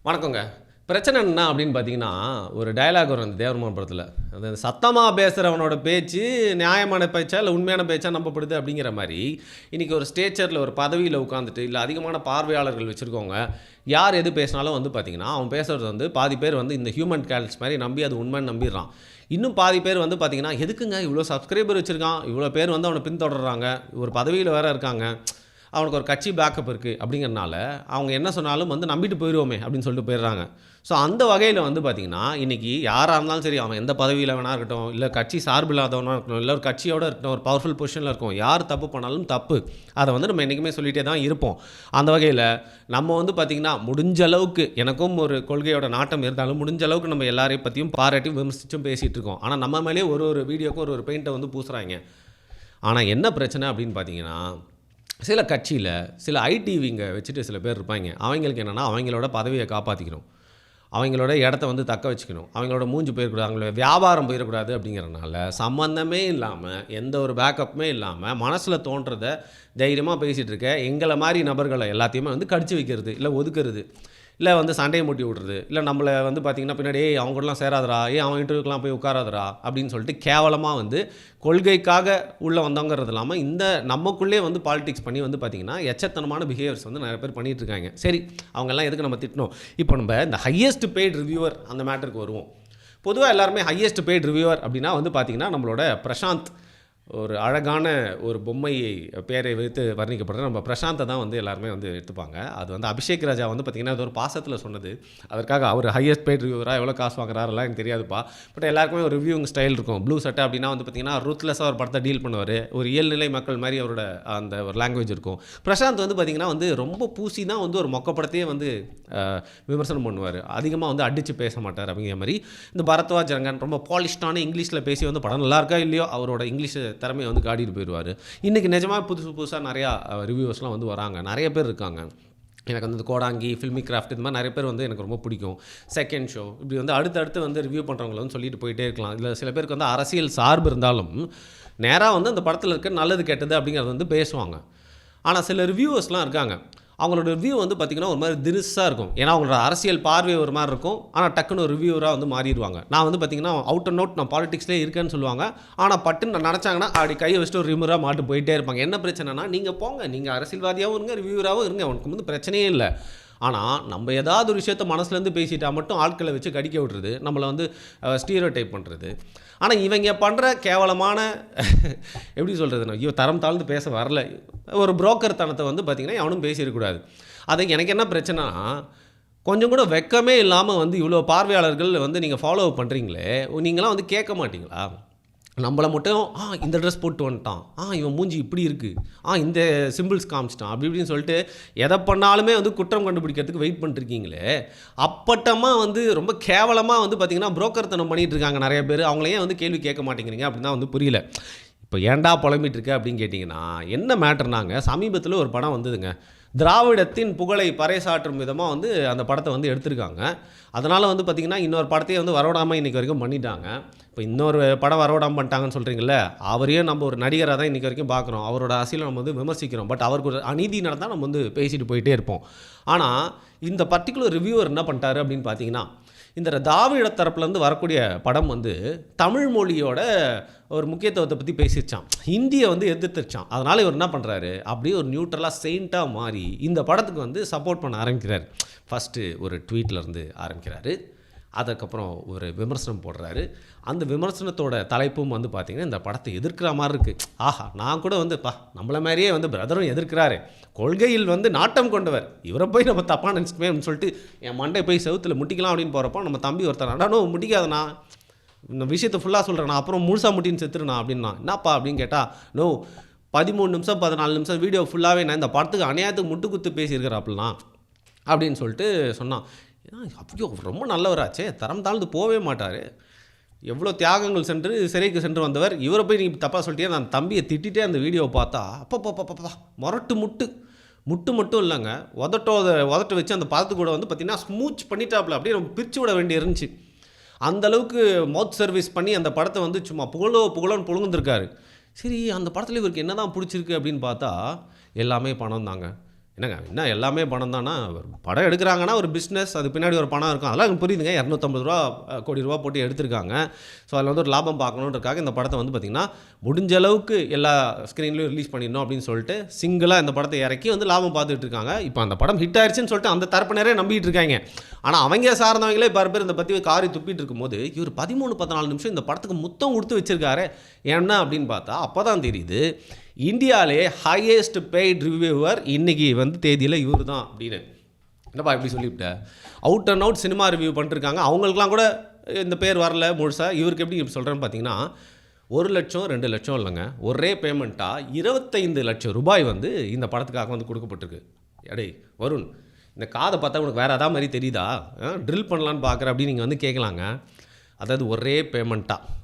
வணக்கங்க. பிரச்சனை என்ன அப்படின்னு பார்த்தீங்கன்னா, ஒரு டயலாக் வரும் அந்த தேவர்மான் படத்தில. அது சத்தமா பேசுறவனோட பேச்சு நியாயமான பேச்சா, இல்ல உண்மையான பேச்சா நம்பப்படுது அப்படிங்கிற மாரி, இன்னைக்கு ஒரு ஸ்டேச்சர்ல ஒரு பதவியில உட்காந்துட்டு, இல்ல அதிகமான பார்வையாளர்கள் வச்சிருக்கவங்க, யார் எது பேசினாலும் வந்து பார்த்தீங்கன்னா, அவன் பேசுறது வந்து பாதி பேர் வந்து இந்த ஹியூமன் கால்ஸ் மாரி நம்பி அது உண்மைன்னு நம்பிர்றான். இன்னும் பாதி பேர் வந்து பார்த்தீங்கன்னா, எதுக்குங்க இவ்ளோ சப்ஸ்கிரைபர் வச்சிருக்கான், இவ்ளோ பேர் வந்து அவன பின்தொடர்றாங்க, ஒரு பதவியில வேற இருக்காங்க. அவனுக்கு ஒரு கட்சி பேக்கப் இருக்குது அப்படிங்கிறனால அவங்க என்ன சொன்னாலும் வந்து நம்பிட்டு போயிடுவோமே அப்படின்னு சொல்லிட்டு போயிடுறாங்க. ஸோ அந்த வகையில் வந்து பார்த்திங்கன்னா இன்றைக்கி யாராக இருந்தாலும் சரி அவன் எந்த பதவியில் வேணா இருக்கட்டும், இல்லை கட்சி சார்பு இல்லாதவனாக இருக்கட்டும், இல்லை ஒரு கட்சியோடு இருக்கட்டும், ஒரு பவர்ஃபுல் பொசிஷனில் இருக்கும், யார் தப்பு பண்ணாலும் தப்பு. அதை வந்து நம்ம என்றைக்குமே சொல்லிகிட்டே தான் இருப்போம். அந்த வகையில் நம்ம வந்து பார்த்திங்கன்னா முடிஞ்ச அளவுக்கு எனக்கும் ஒரு கொள்கையோட நாட்டம் இருந்தாலும் முடிஞ்ச அளவுக்கு நம்ம எல்லாரையும் பற்றியும் பாராட்டியும் விமர்சிச்சும் பேசிகிட்டு இருக்கோம். ஆனால் நம்ம மேலேயே ஒரு வீடியோக்கும் ஒரு பெயிண்ட்டை வந்து பூசுகிறாங்க. ஆனால் என்ன பிரச்சனை அப்படின்னு பார்த்தீங்கன்னா, சில கட்சியில் சில ஐடிவிங்க வச்சுட்டு சில பேர் இருப்பாங்க. அவங்களுக்கு என்னென்னா அவங்களோட பதவியை காப்பாற்றிக்கணும், அவங்களோட இடத்த வந்து தக்க வச்சுக்கணும், அவங்களோட மூஞ்சி போயிடக்கூடாது, அவங்களோட வியாபாரம் போயிடக்கூடாது அப்படிங்கிறனால சம்மந்தமே இல்லாமல் எந்த ஒரு பேக்கப்புமே இல்லாமல் மனசில் தோன்றதை தைரியமாக பேசிகிட்டு இருக்க எங்களை மாதிரி நபர்களை எல்லாத்தையுமே வந்து கடிச்சு வைக்கிறது, இல்லை ஒதுக்குறது, இல்லை வந்து சண்டையை மூட்டி விட்றது, இல்லை நம்மளை வந்து பார்த்திங்கன்னா பின்னாடி அவங்க கூடலாம் சேராதரா, அவன் இன்டர்வியூக்கெலாம் போய் உட்காராதரா அப்படின்னு சொல்லிட்டு கேவலமாக வந்து கொள்கைக்காக உள்ளே வந்தவங்கிறது இல்லாமல் இந்த நமக்குள்ளே வந்து பாலிடிக்ஸ் பண்ணி வந்து பார்த்திங்கன்னா எச்சத்தனமான பிஹேவியர்ஸ் வந்து நிறைய பேர் பண்ணிகிட்டு இருக்காங்க. சரி, அவங்கெல்லாம் எதுக்கு நம்ம திட்டணும்? இப்போ நம்ம இந்த ஹையஸ்ட் பெய்ட் ரிவ்யூவர் அந்த மேட்டருக்கு வருவோம். பொதுவாக எல்லாருமே ஹையஸ்ட் பெய்ட் ரிவ்யூவர் அப்படின்னா வந்து பார்த்திங்கன்னா நம்மளோட பிரசாந்த், ஒரு அழகான ஒரு பொம்மையை பேரை வைத்து வர்ணிக்கப்படுற நம்ம பிரசாந்தை தான் வந்து எல்லாருமே வந்து எடுத்துப்பாங்க. அது வந்து அபிஷேக் ராஜா வந்து பார்த்திங்கன்னா அது ஒரு பாசத்தில் சொன்னது. அதற்காக அவர் ஹையஸ்ட் பெய்ட் ரிவ்யூவராக எவ்வளோ காசு வாங்குறாருலாம் எனக்கு தெரியாதுப்பா. பட் எல்லாருக்குமே ஒரு ரிவ்யூவிங் ஸ்டைல் இருக்கும். ப்ளூ சட்டை அப்படின்னா வந்து பார்த்திங்கன்னா ரூத்லெஸ்ஸாக ஒரு படத்தை டீல் பண்ணுவார். ஒரு இயல்நிலை மக்கள் மாதிரி அவரோட அந்த ஒரு லாங்குவேஜ் இருக்கும். பிரசாந்த் வந்து பார்த்திங்கன்னா வந்து ரொம்ப பூசி தான் வந்து ஒரு மொக்க படத்தையே வந்து விமர்சனம் பண்ணுவார். அதிகமாக வந்து அடித்து பேச மாட்டார். அப்படிங்கிற மாதிரி இந்த பரத்வாஜ் ரங்கன் ரொம்ப பாலிஷ்டான இங்கிலீஷில் பேசி வந்து படம் நல்லா இருக்கா இல்லையோ அவரோட இங்கிலீஷ் திறமையை வந்து காட்டிட்டு போயிடுவார். இன்றைக்கி நிஜமாக புதுசாக நிறையா ரிவ்யூவர்ஸ்லாம் வந்து வராங்க, நிறைய பேர் இருக்காங்க. எனக்கு வந்து கோடாங்கி, ஃபில்மி கிராஃப்ட் இது மாதிரி நிறைய பேர் வந்து எனக்கு ரொம்ப பிடிக்கும். செகண்ட் ஷோ இப்படி வந்து அடுத்தடுத்து வந்து ரிவ்யூ பண்ணுறவங்கள வந்து சொல்லிட்டு போயிட்டே இருக்கலாம். இதில் சில பேருக்கு வந்து அரசியல் சார்பு இருந்தாலும் நேராக வந்து அந்த படத்தில் இருக்க நல்லது கெட்டது அப்படிங்கிறது வந்து பேசுவாங்க. ஆனால் சில ரிவ்யூவர்ஸ்லாம் இருக்காங்க, அவங்களோட ரிவ்யூ வந்து பார்த்திங்கன்னா ஒரு மாதிரி திரிசாக இருக்கும். ஏன்னா அவங்களோட அரசியல் பார்வை ஒரு மாதிரி இருக்கும். ஆனால் டக்குன்னு ஒரு ரிவ்யூவராக வந்து மாறிடுவாங்க. நான் வந்து பார்த்திங்கன்னா அவுட் அண்ட் அவுட் நான் பாலிடிக்ஸ்லேயே இருக்கேன்னு சொல்லுவாங்க. ஆனால் பட்டுன்னு நினச்சாங்கன்னா அப்படி கையை வச்சுட்டு ஒரு ரிவ்யூவராக மாட்டு போயிட்டே இருப்பாங்க. என்ன பிரச்சனைனா, நீங்கள் போங்க, நீங்கள் அரசியல்வாதியாகவும் இருங்க, ரிவ்யூவராகவும் இருங்க, அவனுக்கு வந்து பிரச்சனையே இல்லை. ஆனால் நம்ம ஏதாவது ஒரு விஷயத்த மனசுலேருந்து பேசிட்டா மட்டும் ஆட்களை வச்சு கடிக்க விட்றது, நம்மளை வந்து ஸ்டீரியோ டைப் பண்ணுறது. ஆனால் இவங்க பண்ணுற கேவலமான எப்படி சொல்கிறதுனா, ஐயோ தரம் தாழ்ந்து பேச வரல, ஒரு புரோக்கர் தனத்தை வந்து பார்த்திங்கன்னா அவனும் பேசியிருக்கக்கூடாது. அது எனக்கு என்ன பிரச்சனைனா, கொஞ்சம் கூட வெக்கமே இல்லாமல் வந்து இவ்வளோ பார்வையாளர்கள் வந்து நீங்கள் ஃபாலோ பண்ணுறீங்களே, நீங்களாம் வந்து கேட்க மாட்டிங்களா? நம்மளை மட்டும் இந்த ட்ரெஸ் போட்டு வந்துட்டான், இவன் மூஞ்சி இப்படி இருக்குது, இந்த சிம்பிள்ஸ் காமிச்சிட்டான் அப்படி இப்படின்னு சொல்லிட்டு எதை பண்ணாலுமே வந்து குற்றம் கண்டுபிடிக்கிறதுக்கு வெயிட் பண்ணிருக்கீங்களே. அப்பட்டமாக வந்து ரொம்ப கேவலமாக வந்து பார்த்திங்கன்னா புரோக்கர்த்தனம் பண்ணிகிட்டு இருக்காங்க நிறைய பேர். அவங்களையே வந்து கேள்வி கேட்க மாட்டேங்கிறீங்க அப்படின்னு தான் வந்து புரியல. இப்போ ஏன்டா புலம்பிட்டு இருக்க அப்படின்னு கேட்டிங்கன்னா, என்ன மேட்டர்னாங்க, சமீபத்தில் ஒரு படம் வந்ததுங்க, திராவிடத்தின் புகழை பறைசாற்றும் விதமாக வந்து அந்த படத்தை வந்து எடுத்திருக்காங்க. அதனால் வந்து பார்த்திங்கன்னா இன்னொரு படத்தையே வந்து வரவிடாமல் இன்றைக்கி வரைக்கும் பண்ணிட்டாங்க. இப்போ இன்னொரு படம் வரவிடாமல் பண்ணிட்டாங்கன்னு சொல்கிறீங்கள, அவரையும் நம்ம ஒரு நடிகராக தான் இன்றைக்கி வரைக்கும் பார்க்குறோம். அவரோட அரசியலை நம்ம வந்து விமர்சிக்கிறோம். பட் அவருக்கு ஒரு அநீதி நடந்தால் நம்ம வந்து பேசிட்டு போயிட்டே இருப்போம். ஆனால் இந்த பர்டிகுலர் ரிவ்யூவர் என்ன பண்ணிட்டாரு அப்படின்னு பார்த்தீங்கன்னா, இந்த திராவிட தரப்புலேருந்து வரக்கூடிய படம் வந்து தமிழ் மொழியோட ஒரு முக்கியத்துவத்தை பற்றி பேசிடுச்சான், ஹிந்தியை வந்து எதிர்த்துருச்சான். அதனால் இவர் என்ன பண்ணுறாரு, அப்படியே ஒரு நியூட்ரலாக செயின்ட்டாக மாறி இந்த படத்துக்கு வந்து சப்போர்ட் பண்ண ஆரம்பிக்கிறார். ஃபஸ்ட்டு ஒரு ட்வீட்லேருந்து ஆரம்பிக்கிறாரு, அதுக்கப்புறம் ஒரு விமர்சனம் போடுறாரு. அந்த விமர்சனத்தோட தலைப்பும் வந்து பார்த்திங்கன்னா இந்த படத்தை எதிர்க்கிற மாதிரி இருக்குது. நான் கூட வந்து நம்மள மாதிரியே வந்து பிரதரும் எதிர்க்கிறாரு, கொள்கையில் வந்து நாட்டம் கொண்டவர், இவரை போய் நம்ம தப்பாக நினச்சிக்கவே அப்படின்னு சொல்லிட்டு என் மண்டை போய் செவுத்தில் முட்டிக்கலாம் அப்படின்னு போகிறப்போ நம்ம தம்பி ஒருத்தர், அடானோ முட்டிக்காதண்ணா, இந்த விஷயத்தை ஃபுல்லாக சொல்கிறேன், நான் அப்புறம் முழுசாக முட்டின்னு செத்துருண்ணா அப்படின்னா. என்னப்பா அப்படின்னு கேட்டால், நோ 13 நிமிஷம் 14 நிமிஷம் வீடியோ ஃபுல்லாகவே நான் இந்த படத்துக்கு அநியாயத்துக்கு முட்டு குத்து பேசியிருக்கிறாப்புலாம் அப்படின்னு சொல்லிட்டு சொன்னான். அப்படியோ ரொம்ப நல்லவராச்சே, தரம் தாழ்ந்து போகவே மாட்டார், எவ்வளோ தியாகங்கள் சென்று சிறைக்கு சென்று வந்தவர், இவரை போய் நீ தப்பாக சொல்லிட்டே. நான் தம்பியை திட்டிகிட்டே அந்த வீடியோவை பார்த்தா அப்பப்பா முரட்டு முட்டு மட்டும் இல்லைங்க, உதட்ட வச்சு அந்த படத்து கூட வந்து பார்த்திங்கன்னா ஸ்மூச் பண்ணிட்டாப்புல, அப்படியே நம்ம பிரித்து விட வேண்டி இருந்துச்சு. அந்தளவுக்கு மவுத் சர்வீஸ் பண்ணி அந்த படத்தை வந்து சும்மா புகழோன்னு புழுங்குந்திருக்காரு. சரி, அந்த படத்தில் இவருக்கு என்ன தான் பிடிச்சிருக்கு அப்படின்னு பார்த்தா எல்லாமே பணம் தாங்க. என்னங்க என்ன எல்லாமே பணம் தானா? ஒரு படம் எடுக்கிறாங்கன்னா ஒரு பிஸ்னஸ், அது பின்னாடி ஒரு பணம் இருக்கும். அதெல்லாம் எனக்கு புரியுதுங்க. ரூ. 250 கோடி ரூபா போட்டு எடுத்திருக்காங்க. ஸோ அதில் வந்து ஒரு லாபம் பார்க்கணுன்றதுக்காக இந்த படத்தை வந்து பார்த்திங்கன்னா, முடிஞ்ச அளவுக்கு எல்லா ஸ்க்ரீன்லையும் ரிலீஸ் பண்ணிடணும் அப்படின்னு சொல்லிட்டு சிங்கிளாக இந்த படத்தை இறக்கி வந்து லாபம் பார்த்துட்டு இருக்காங்க. இப்போ அந்த படம் ஹிட் ஆயிடுச்சுன்னு சொல்லிட்டு அந்த தரப்பினரே நம்பிட்டு இருக்காங்க. ஆனால் அவங்க சார்ந்தவங்களே பாரு பேர் இந்த பற்றி காரி துப்பிட்டு இருக்கும்போது இவர் 13-14 நிமிஷம் இந்த படத்துக்கு முத்தம் கொடுத்து வச்சிருக்காரு. என்ன அப்படின்னு பார்த்தா அப்போ தான் தெரியுது, இந்தியாவிலே ஹையஸ்ட் பெய்ட் ரிவ்யூவர் இன்றைக்கி வந்து தேதியில் இவர் தான் அப்படின்னு. என்னப்பா இப்படி சொல்லிவிட்டேன். Out and out cinema review பண்ணிட்டுருக்காங்க. அவங்களுக்குலாம் கூட இந்த பேர் வரல முழுசாக. இவருக்கு எப்படி சொல்கிறேன்னு பார்த்தீங்கன்னா, 1 லட்சம் 2 லட்சம் இல்லைங்க, ஒரே பேமெண்ட்டாக 25 லட்சம் ரூபாய் வந்து இந்த படத்துக்காக வந்து கொடுக்கப்பட்டிருக்கு. எடே வருண், இந்த காதை பார்த்தா உனக்கு வேறு ஏதாவது மாதிரி தெரியுதா? ட்ரில் பண்ணலான்னு பார்க்குற அப்படின்னு நீங்கள் வந்து கேட்கலாங்க. அதாவது ஒரே பேமெண்ட்டாக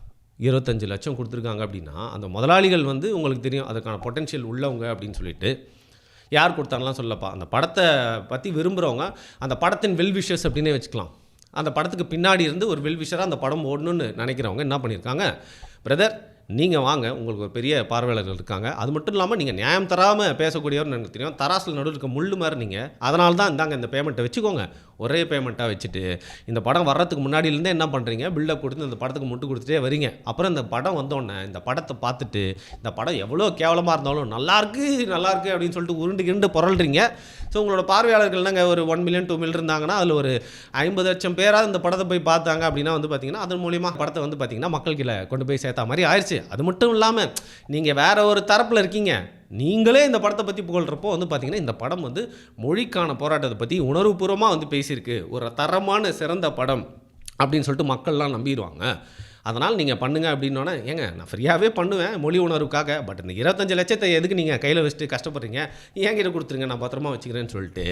25 லட்சம் கொடுத்துருக்காங்க அப்படின்னா, அந்த முதலாளிகள் வந்து உங்களுக்கு தெரியும் அதுக்கான பொட்டென்ஷியல் உள்ளவங்க அப்படின்னு சொல்லிட்டு. யார் கொடுத்தாங்கலாம் சொல்லப்பா, அந்த படத்தை பற்றி விரும்புகிறவங்க, அந்த படத்தின் வெல்விஷர்ஸ் அப்படின்னே வச்சுக்கலாம். அந்த படத்துக்கு பின்னாடி இருந்து ஒரு வெல்விஷராக அந்த படம் ஓடணும்னு நினைக்கிறவங்க என்ன பண்ணியிருக்காங்க, பிரதர் நீங்கள் வாங்க, உங்களுக்கு ஒரு பெரிய பார்வையாளர்கள் இருக்காங்க, அது மட்டும் இல்லாமல் நீங்கள் நியாயம் தராமல் பேசக்கூடியவர்னு எனக்கு தெரியும், தராசில் நடுவில் இருக்க முள்ளு மாதிரி நீங்கள், அதனால தான் இந்தாங்க இந்த பேமெண்ட்டை வச்சுக்கோங்க, ஒரே பேமெண்ட்டாக வச்சுட்டு இந்த படம் வர்றதுக்கு முன்னாடியிலேருந்தே என்ன பண்ணுறீங்க, பில்டப் கொடுத்து இந்த படத்துக்கு முட்டு கொடுத்துட்டே வரீங்க. அப்புறம் இந்த படம் வந்தோடனே இந்த படத்தை பார்த்துட்டு இந்த படம் எவ்வளோ கேவலமாக இருந்தாலும் நல்லாயிருக்கு நல்லாயிருக்கு அப்படின்னு சொல்லிட்டு உருண்டு புரள்றீங்க. ஸோ உங்களோட பார்வையாளர்கள் நாங்கள் ஒரு 1 மில்லியன் 2 மில்லியன் இருந்தாங்கன்னா அதில் ஒரு 50 லட்சம் பேராக இந்த படத்தை போய் பார்த்தாங்க அப்படின்னா வந்து பார்த்திங்கன்னா, அதன் மூலிமா படத்தை வந்து பார்த்திங்கன்னா மக்கள் கீழே கொண்டு போய் சேர்த்தா மாதிரி ஆயிடுச்சு. அது மட்டும் இல்லாமல் நீங்கள் வேறு ஒரு தரப்பில் இருக்கீங்க, நீங்களே இந்த படத்தை பற்றி புகழ்கிறப்போ வந்து பார்த்திங்கன்னா, இந்த படம் வந்து மொழிக்கான போராட்டத்தை பற்றி உணர்வுபூர்வமாக வந்து பேசியிருக்கு, ஒரு தரமான சிறந்த படம் அப்படின்னு சொல்லிட்டு மக்கள்லாம் நம்பிடுவாங்க. அதனால் நீங்கள் பண்ணுங்கள் அப்படின்னோடனே, ஏங்க நான் ஃப்ரீயாகவே பண்ணுவேன் மொழி உணர்வுக்காக, பட் இந்த 25 லட்சத்தை எதுக்கு நீங்கள் கையில் வச்சுட்டு கஷ்டப்படுறீங்க, என்கிட்ட கொடுத்துருங்க நான் பத்திரமா வச்சுக்கிறேன்னு சொல்லிட்டு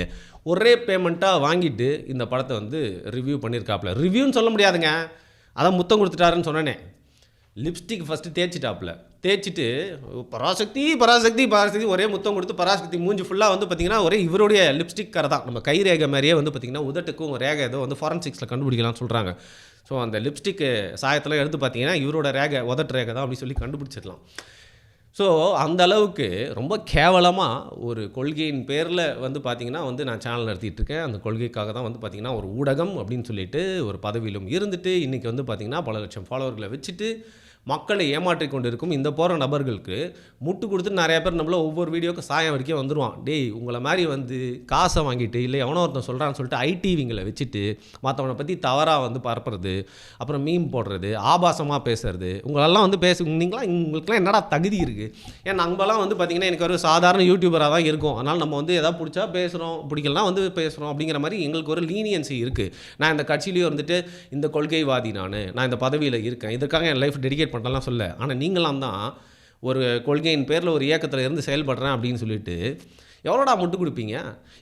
ஒரே பேமெண்ட்டாக வாங்கிட்டு இந்த படத்தை வந்து ரிவ்யூ பண்ணியிருக்காப்புல. ரிவ்யூன்னு சொல்ல முடியாதுங்க, அதான் முத்தம் கொடுத்துட்டாருன்னு சொன்னேனே. லிப்ஸ்டிக் ஃபஸ்ட்டு தேய்ச்சிட்டு பராசக்தி பராசக்தி பராசக்தி ஒரே முத்தம் கொடுத்து பராசக்தி மூஞ்சி ஃபுல்லாக வந்து பார்த்திங்கன்னா ஒரே இவருடைய லிப்ஸ்டிக் கரை தான். நம்ம கை ரேகை மாதிரியே வந்து பார்த்திங்கன்னா உதட்டுக்கும் ரேகை ஏதோ வந்து ஃபாரன்சிக்ஸில் கண்டுபிடிக்கலாம்னு சொல்கிறாங்க. ஸோ அந்த லிப்ஸ்டிக்கு சாயத்தில் எடுத்து பார்த்திங்கன்னா இவரோட ரேகை உதட்டு ரேகை தான் அப்படின்னு சொல்லி கண்டுபிடிச்சிடலாம். ஸோ அந்த அளவுக்கு ரொம்ப கேவலமாக ஒரு கொள்கையின் பேரில் வந்து பார்த்திங்கன்னா வந்து நான் சேனல் நடத்திட்டுருக்கேன். அந்த கொள்கைக்காக தான் வந்து பார்த்திங்கன்னா ஒரு ஊடகம் அப்படின்னு சொல்லிட்டு ஒரு பதவியிலும் இருந்துட்டு இன்றைக்கி வந்து பார்த்திங்கன்னா பல லட்சம் ஃபாலோவர்களை வச்சுட்டு மக்களை ஏமாற்றி கொண்டு இருக்கும் இந்த போகிற நபர்களுக்கு முட்டு கொடுத்து நிறைய பேர் நம்மள ஒவ்வொரு வீடியோக்கு சாயம் வரைக்கும் வந்துடுவான். டேய் உங்களை மாதிரி வந்து காசை வாங்கிட்டு இல்லை எவனோ ஒருத்தன் சொல்கிறான்னு சொல்லிட்டு ஐடிவிங்களை வச்சுட்டு மற்றவனை பற்றி தவறாக வந்து பரப்புறது, அப்புறம் மீம் போடுறது, ஆபாசமாக பேசுறது, உங்களெல்லாம் வந்து உங்களுக்குலாம் என்னடா தகுதி இருக்குது? ஏன்னா நம்மளாம் வந்து பார்த்திங்கன்னா எனக்கு ஒரு சாதாரண யூடியூபராக தான் இருக்கும். அதனால் நம்ம வந்து எதாவது பிடிச்சா பேசுகிறோம், பிடிக்கலாம் வந்து பேசுகிறோம் அப்படிங்கிற மாதிரி எங்களுக்கு ஒரு லீனியன்சி இருக்குது. நான் இந்த கட்சியிலேயே வந்துட்டு இந்த கொள்கைவாதி, நான் இந்த பதவியில் இருக்கேன், இதற்காக என் லைஃப் டெடிகேட் பண்ணலாம் சொல்ல. ஆனால் நீங்களாம் தான் ஒரு கொள்கையின் பேரில் ஒரு இயக்கத்தில் இருந்து செயல்படுறேன் அப்படின்னு சொல்லிட்டு எவ்வளோடா முட்டு கொடுப்பீங்க?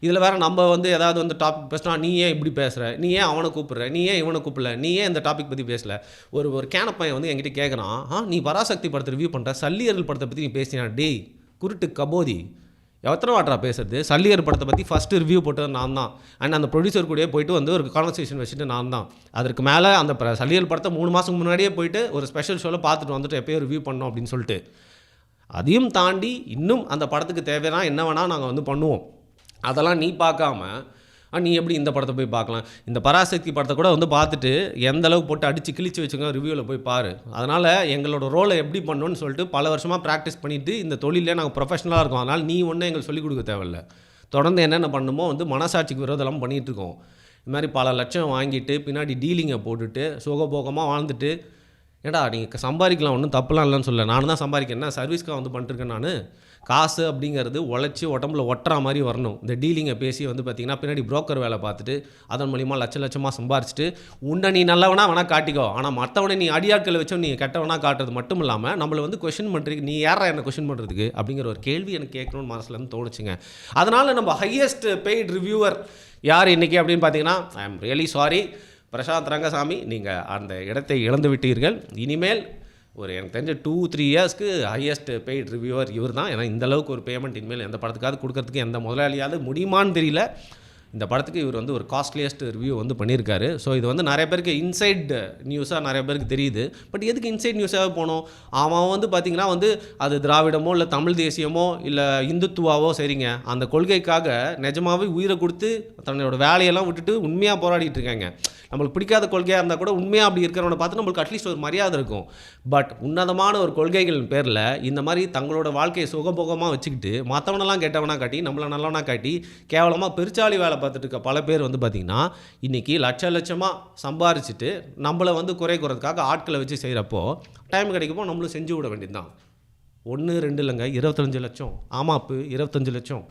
இதில் வேறு நம்ம வந்து ஏதாவது வந்து டாபிக் பேசினா நீ ஏன் இப்படி பேசுகிற, நீ ஏன் அவனை கூப்பிட்ற, நீ ஏன் இவனை கூப்பிடல, நீ ஏன் இந்த டாபிக் பற்றி பேசலை. ஒரு கேனப்பையன் வந்து என்கிட்ட கேட்குறான், நீ பராசக்தி படத்தை ரிவ்யூ பண்ணுற, சல்லியர்கள் படத்தை பற்றி நீ பேசினா, டேய் குருட்டு கபோதி எத்தனை வாட்டரா பேசுறது? சல்லியர் படத்தை பற்றி ஃபஸ்ட்டு ரிவ்யூ போட்டது நான் தான். அண்ட் அந்த ப்ரொடியூசர் கூடயே போயிட்டு வந்து ஒரு கான்வர்சேஷன் வச்சுட்டு நான் தான். அதற்கு மேலே அந்த சல்லியர் படத்தை 3 மாதத்துக்கு முன்னாடியே போயிட்டு ஒரு ஸ்பெஷல் ஷோவில் பார்த்துட்டு வந்துட்டு எப்போயோ ரிவ்யூ பண்ணோம் அப்படின்னு சொல்லிட்டு, அதையும் தாண்டி இன்னும் அந்த படத்துக்கு தேவைன்னா என்ன வேணால் நாங்கள் வந்து பண்ணுவோம். அதெல்லாம் நீ பார்க்காம நீ எப்படி இந்த படத்தை போய் பார்க்கலாம்? இந்த பராசக்தி படத்தை கூட வந்து பார்த்துட்டு எந்த அளவுக்கு போட்டு அடித்து கிழிச்சு வச்சுங்க ரிவ்யூவில் போய் பாரு. அதனால் எங்களோட ரோலை எப்படி பண்ணணும்னு சொல்லிட்டு பல வருஷமாக ப்ராக்டிஸ் பண்ணிவிட்டு இந்த தொழிலே நாங்கள் ப்ரொஃபஷனலாக இருக்கோம். அதனால் நீ ஒன்றும் எங்களுக்கு சொல்லிக் கொடுக்க தேவையில்லை. தொடர்ந்து என்னென்ன பண்ணணுமோ வந்து மனசாட்சிக்கு விரோதெல்லாம் பண்ணிகிட்ருக்கோம். இது மாதிரி பல லட்சம் வாங்கிட்டு பின்னாடி டீலிங்கை போட்டுட்டு சுகபோகமாக வாழ்ந்துட்டு, ஏடா நீங்கள் சம்பாதிக்கலாம், ஒன்றும் தப்புலாம் இல்லைன்னு சொல்ல, நானும் தான் சம்பாதிக்கிறேன், என்ன சர்வீஸ்க்காக வந்து பண்ணிட்டுருக்கேன். நான் காசு அப்படிங்கிறது உழைச்சி உடம்புல ஒட்டுற மாதிரி வரணும். இந்த டீலிங்கை பேசி வந்து பார்த்திங்கன்னா பின்னாடி புரோக்கர் வேலை பார்த்துட்டு அதன் மூலிமா லட்சமாக சம்பாரிச்சிட்டு உன்னை நீ நல்லவனா வேணால் காட்டிக்கோ, ஆனால் மற்றவனை நீ அடியாட்களை வச்சோ நீ கெட்டவனா காட்டுறது மட்டும் இல்லாமல் நம்மளை வந்து கொஷின் பண்ணுறதுக்கு நீ யாரா என்ன கொஷின் பண்ணுறதுக்கு அப்படிங்கிற ஒரு கேள்வி எனக்கு கேட்கணும்னு மனசுலேருந்து தோணுச்சுங்க. அதனால் நம்ம ஹையஸ்ட் பெய்ட் ரிவ்யூவர் யார் இன்றைக்கி அப்படின்னு பார்த்தீங்கன்னா, I am really sorry Prashanth Rangaswamy, நீங்கள் அந்த இடத்தை இழந்து விட்டீர்கள். இனிமேல் ஒரு எனக்கு தெரிஞ்ச 2-3 இயர்ஸ்க்கு ஹையஸ்ட் பெய்ட் ரிவ்யூவர் இவர் தான். ஏன்னா இந்தளவுக்கு ஒரு பேமெண்ட் இனிமேல் எந்த படத்துக்காவது கொடுக்கறதுக்கு எந்த முதலாளியாவது முடியுமான்னு தெரியல. இந்த படத்துக்கு இவர் வந்து ஒரு காஸ்ட்லியஸ்ட் ரிவ்யூ வந்து பண்ணியிருக்காரு. ஸோ இது வந்து நிறைய பேருக்கு இன்சைட் நியூஸாக நிறைய பேருக்கு தெரியுது. பட் எதுக்கு இன்சைட் நியூஸாக போனோம்? அவன் வந்து பார்த்திங்கன்னா வந்து அது திராவிடமோ இல்லை தமிழ் தேசியமோ இல்லை இந்துத்துவாவோ சரிங்க, அந்த கொள்கைக்காக நிஜமாகவே உயிரை கொடுத்து தன்னோட வேலையெல்லாம் விட்டுட்டு உண்மையாக போராடிட்டு இருக்காங்க. நம்மளுக்கு பிடிக்காத கொள்கையாக இருந்தால் கூட உண்மையாக அப்படி இருக்கிறவனை பார்த்து நம்மளுக்கு அட்லீஸ்ட் ஒரு மரியாதை இருக்கும். பட் உன்னதமான ஒரு கொள்கைகள் பேரில் இந்த மாதிரி தங்களோட வாழ்க்கையை சுகபோகமாக வச்சுக்கிட்டு மற்றவனெல்லாம் கெட்டவனாக காட்டி நம்மளை நல்லவனாக காட்டி கேவலமாக பெருச்சாளி வேலை பார்த்துட்டு இருக்க பல பேர் வந்து பார்த்திங்கன்னா இன்றைக்கி லட்சமாக சம்பாரிச்சிட்டு நம்மளை வந்து குறைக்கிறதுக்காக ஆட்களை வச்சு செய்கிறப்போ டைம் கிடைக்கப்போ நம்மளும் செஞ்சு விட வேண்டியது தான். 1 2 இல்லைங்க, 25 லட்சம். ஆமாப்பு 25 லட்சம்.